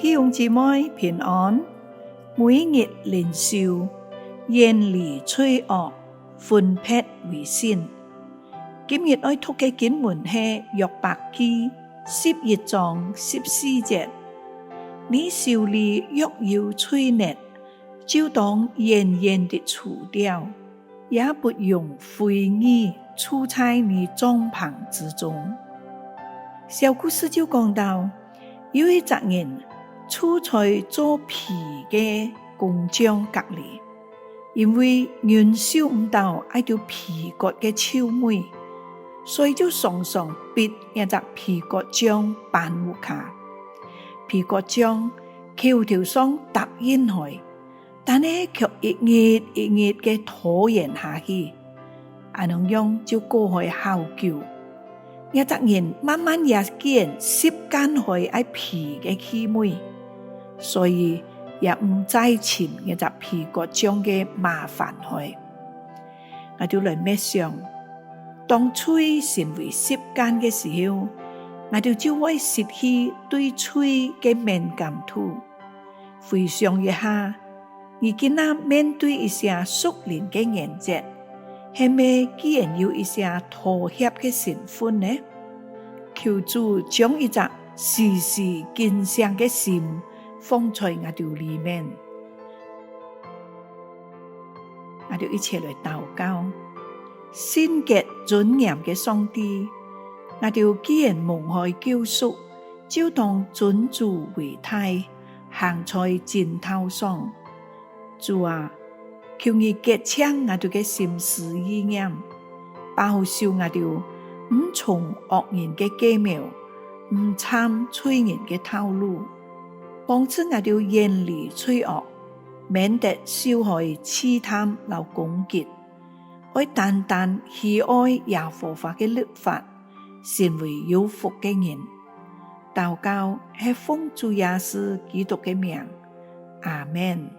弟兄姊妹平安，每日靈修，遠離罪惡，分別為善。今日愛讀嘅經文係約伯記11章14節。你手裡若有罪孽，就當嚴嚴地除掉，也不用非義處在你帳棚之中。小故事就講到，有一個人處在做皮嘅工匠隔離，因為人受唔到愛條皮革嘅臭味，所以就常常逼一隻皮革匠搬屋卡。皮革匠口頭上答應佢，但係卻一日一日嘅拖延下去，咁樣就過去好久。一隻人慢慢也見習慣佢愛皮嘅氣味，所以也唔再請一隻皮革匠嘅麻煩佢。我就來默想，當嘴成為習慣嘅時候，我哋就會失去對嘴嘅敏感度。回想一下，而今仔面對一些屬靈嘅原則，係咪既然有一些妥協嘅成分呢？求主將一隻時時堅強嘅心放在我哋裡面。我哋一齊來禱告，聖潔尊嚴嘅上帝，我哋既然蒙愛救贖，就當尊主為大，行在正道上。主啊，求你潔淨我哋嘅心思意念，保守我哋唔從惡人嘅計謀，唔參罪人嘅套路，幫助我哋遠離罪惡，免得受害試探和攻擊，愛單單喜愛耶和華嘅律法，成為有福嘅人。禱告係奉主耶穌基督嘅名，阿們。